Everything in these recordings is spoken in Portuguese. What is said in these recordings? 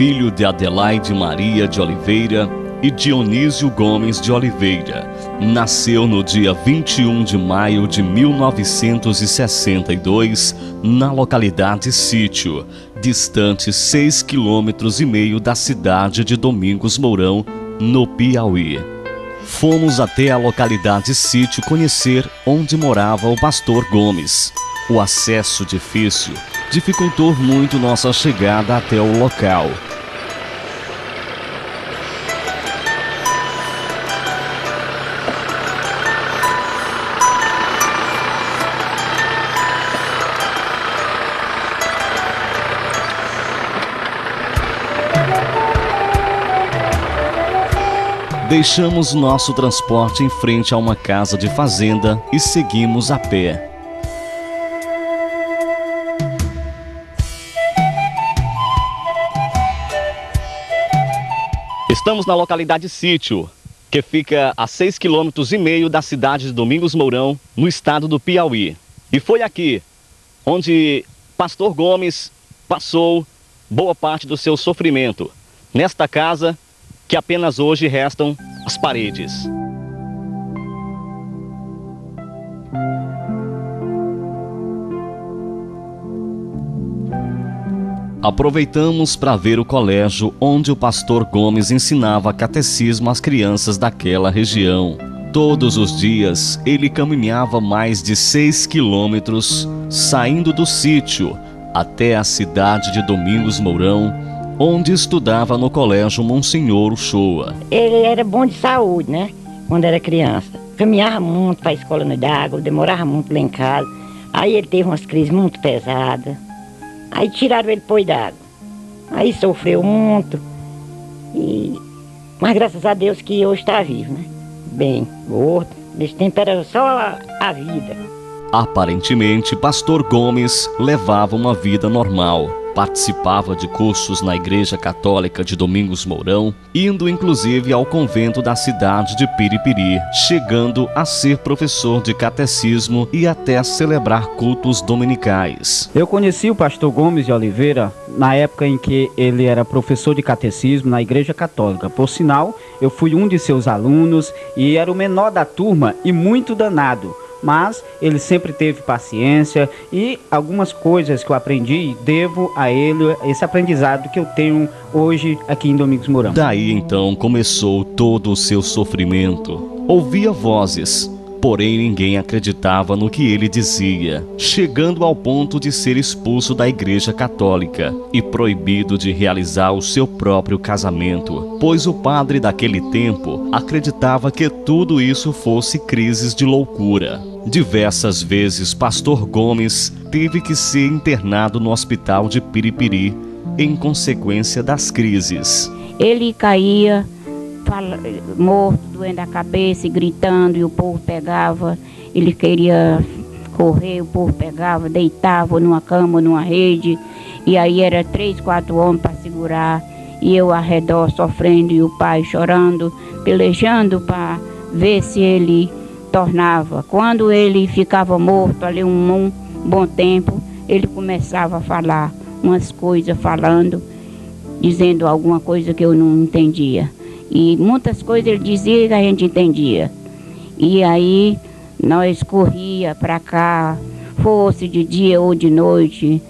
filho de Adelaide Maria de Oliveira e Dionísio Gomes de Oliveira. Nasceu no dia 21 de maio de 1962, na localidade Sítio, distante 6,5 km da cidade de Domingos Mourão, no Piauí. Fomos até a localidade Sítio conhecer onde morava o pastor Gomes. O acesso difícil dificultou muito nossa chegada até o local. Deixamos nosso transporte em frente a uma casa de fazenda e seguimos a pé. Estamos na localidade Sítio, que fica a 6,5 km da cidade de Domingos Mourão, no estado do Piauí. E foi aqui onde pastor Gomes passou boa parte do seu sofrimento, nesta casa que apenas hoje restam as paredes. Aproveitamos para ver o colégio onde o pastor Gomes ensinava catecismo às crianças daquela região. Todos os dias ele caminhava mais de 6 quilômetros, saindo do sítio até a cidade de Domingos Mourão, onde estudava no colégio Monsenhor Uchoa. Ele era bom de saúde, né? Quando era criança. Caminhava muito para a escola no D'Água, demorava muito lá em casa. Aí ele teve umas crises muito pesadas. Aí tiraram ele para o D'Água. Aí sofreu muito. Mas graças a Deus que hoje está vivo, né? Bem, gordo. Nesse tempo era só a vida. Aparentemente, pastor Gomes levava uma vida normal. Participava de cursos na Igreja Católica de Domingos Mourão, indo inclusive ao convento da cidade de Piripiri, chegando a ser professor de catecismo e até a celebrar cultos dominicais. Eu conheci o pastor Gomes de Oliveira na época em que ele era professor de catecismo na Igreja Católica. Por sinal, eu fui um de seus alunos e era o menor da turma e muito danado. Mas ele sempre teve paciência e algumas coisas que eu aprendi, devo a ele esse aprendizado que eu tenho hoje aqui em Domingos Mourão. Daí então começou todo o seu sofrimento. Ouvia vozes, porém ninguém acreditava no que ele dizia, chegando ao ponto de ser expulso da Igreja Católica e proibido de realizar o seu próprio casamento, pois o padre daquele tempo acreditava que tudo isso fosse crises de loucura. Diversas vezes, pastor Gomes teve que ser internado no hospital de Piripiri em consequência das crises. Ele caía morto, doendo a cabeça e gritando, e o povo pegava. Ele queria correr, o povo pegava, deitava numa cama, numa rede, e aí era 3, 4 homens para segurar, e eu ao redor sofrendo, e o pai chorando, pelejando para ver se ele tornava. Quando ele ficava morto ali um bom tempo, ele começava a falar umas coisas, falando, dizendo alguma coisa que eu não entendia. E muitas coisas ele dizia que a gente entendia. E aí nós corria para cá, fosse de dia ou de noite.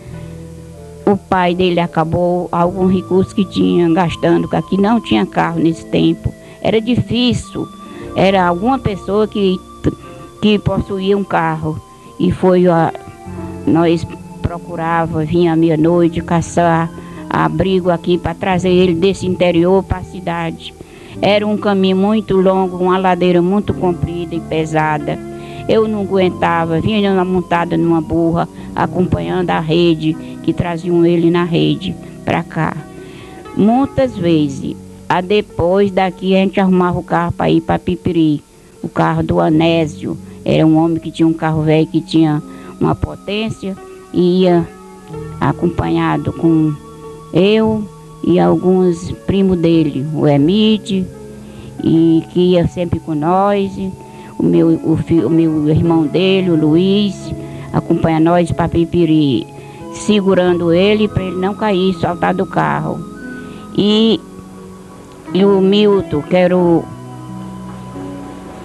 O pai dele acabou algum recurso que tinha, gastando, porque aqui não tinha carro nesse tempo. Era difícil, era alguma pessoa que possuía um carro. E nós procurava, vinha à meia-noite, caçar abrigo aqui para trazer ele desse interior para a cidade. Era um caminho muito longo, uma ladeira muito comprida e pesada. Eu não aguentava, vinha montada numa burra, acompanhando a rede, que traziam ele na rede para cá. Muitas vezes, depois daqui a gente arrumava o carro para ir para Piripiri. O carro do Anésio, era um homem que tinha um carro velho que tinha uma potência, e ia acompanhado com eu e alguns primos dele, o Emide, e que ia sempre com nós, o meu irmão dele, o Luiz, acompanha nós para Piripiri, segurando ele para ele não cair, saltar do carro. E o Milton, que era o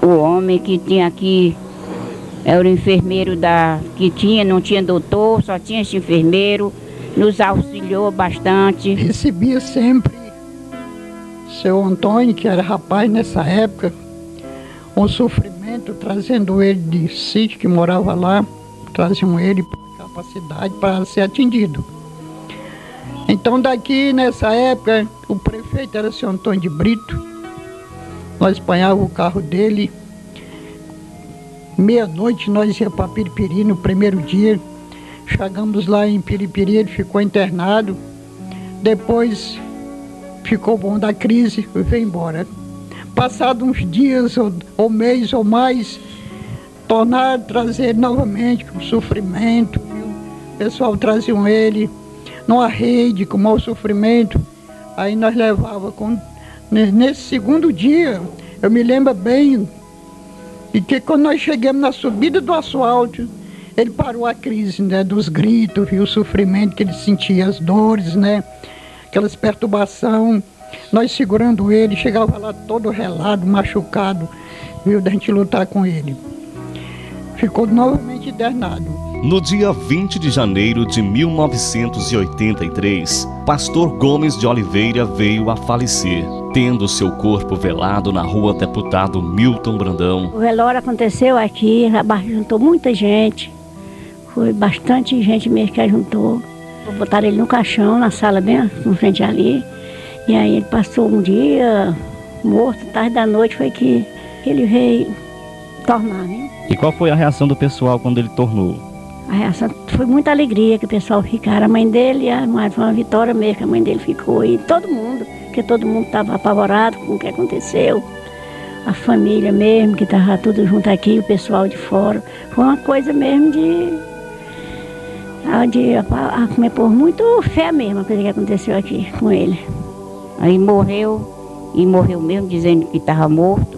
homem que tinha aqui, era o enfermeiro não tinha doutor, só tinha esse enfermeiro, nos auxiliou bastante. Recebia sempre seu Antônio, que era rapaz nessa época, um sofrimento, trazendo ele de sítio que morava lá, traziam ele para a cidade para ser atendido. Então daqui nessa época o prefeito era o seu Antônio de Brito. Nós apanhávamos o carro dele, meia-noite nós ia para Piripiri no primeiro dia. Chegamos lá em Piripiri, ele ficou internado. Depois ficou bom da crise e veio embora. Passados uns dias ou mês ou mais, tornaram a trazer novamente com sofrimento. O pessoal traziam ele numa rede com mau sofrimento. Aí nós levava nesse segundo dia, eu me lembro bem de que quando nós chegamos na subida do asfalto, ele parou a crise, né, dos gritos, viu o sofrimento que ele sentia, as dores, né, aquelas perturbações. Nós segurando ele, chegava lá todo relado, machucado, viu, da gente lutar com ele. Ficou novamente internado. No dia 20 de janeiro de 1983, Pastor Gomes de Oliveira veio a falecer, tendo seu corpo velado na rua Deputado Milton Brandão. O velório aconteceu aqui, juntou muita gente, foi bastante gente mesmo que ajuntou. Botaram ele no caixão, na sala bem em frente ali, e aí ele passou um dia morto, tarde da noite foi que ele veio tornar, né? E qual foi a reação do pessoal quando ele tornou? A reação foi muita alegria que o pessoal ficaram. A mãe dele, foi uma vitória mesmo que a mãe dele ficou. E todo mundo, porque todo mundo estava apavorado com o que aconteceu. A família mesmo, que estava tudo junto aqui, o pessoal de fora. Foi uma coisa mesmo por muito fé mesmo, a coisa que aconteceu aqui com ele. Aí morreu mesmo, dizendo que estava morto.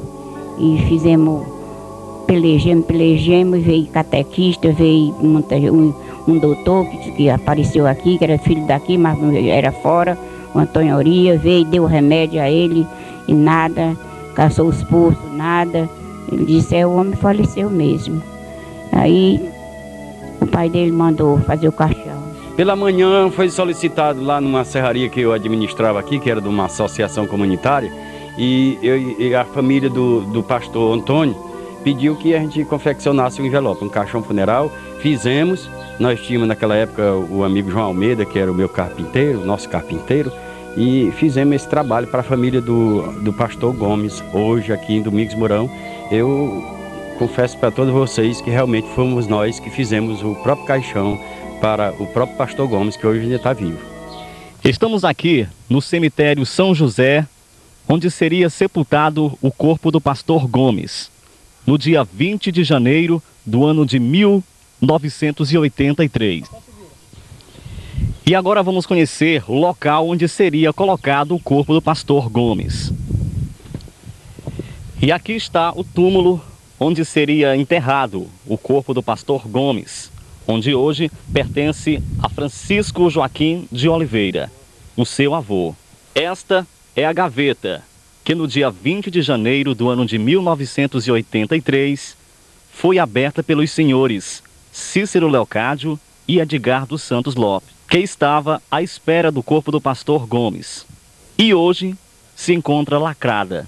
E fizemos... Pelejemos, veio catequista, veio um doutor que apareceu aqui, que era filho daqui, mas era fora, o Antônio Auria, veio, deu remédio a ele e nada, caçou os pulsos, nada. Ele disse, o homem faleceu mesmo. Aí o pai dele mandou fazer o caixão. Pela manhã foi solicitado lá numa serraria que eu administrava aqui, que era de uma associação comunitária, e a família do pastor Antônio pediu que a gente confeccionasse um envelope, um caixão funeral. Fizemos, nós tínhamos naquela época o amigo João Almeida, que era o meu carpinteiro, nosso carpinteiro, e fizemos esse trabalho para a família do pastor Gomes, hoje aqui em Domingos Mourão. Eu confesso para todos vocês que realmente fomos nós que fizemos o próprio caixão para o próprio pastor Gomes, que hoje ainda está vivo. Estamos aqui no cemitério São José, onde seria sepultado o corpo do pastor Gomes, no dia 20 de janeiro do ano de 1983. E agora vamos conhecer o local onde seria colocado o corpo do pastor Gomes. E aqui está o túmulo onde seria enterrado o corpo do pastor Gomes, onde hoje pertence a Francisco Joaquim de Oliveira, o seu avô. Esta é a gaveta que no dia 20 de janeiro do ano de 1983 foi aberta pelos senhores Cícero Leocádio e Edgar dos Santos Lopes, que estava à espera do corpo do pastor Gomes. E hoje se encontra lacrada.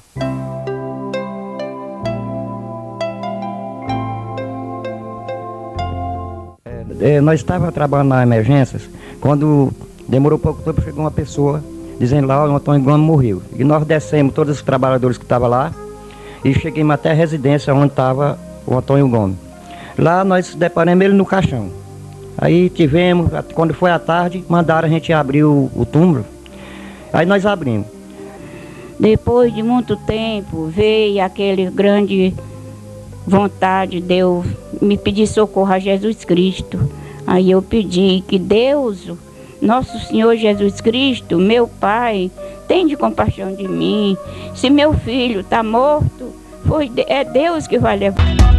Nós estávamos trabalhando nas emergências, quando demorou pouco tempo, chegou uma pessoa dizendo lá, o Antônio Gomes morreu. E nós descemos todos os trabalhadores que estavam lá e chegamos até a residência onde estava o Antônio Gomes. Lá nós deparamos ele no caixão. Aí tivemos, quando foi à tarde, mandaram a gente abrir o túmulo. Aí nós abrimos. Depois de muito tempo, veio aquele grande vontade de eu me pedir socorro a Jesus Cristo. Aí eu pedi que Deus, nosso Senhor Jesus Cristo, meu Pai, tende compaixão de mim. Se meu filho está morto, é Deus que vai levar.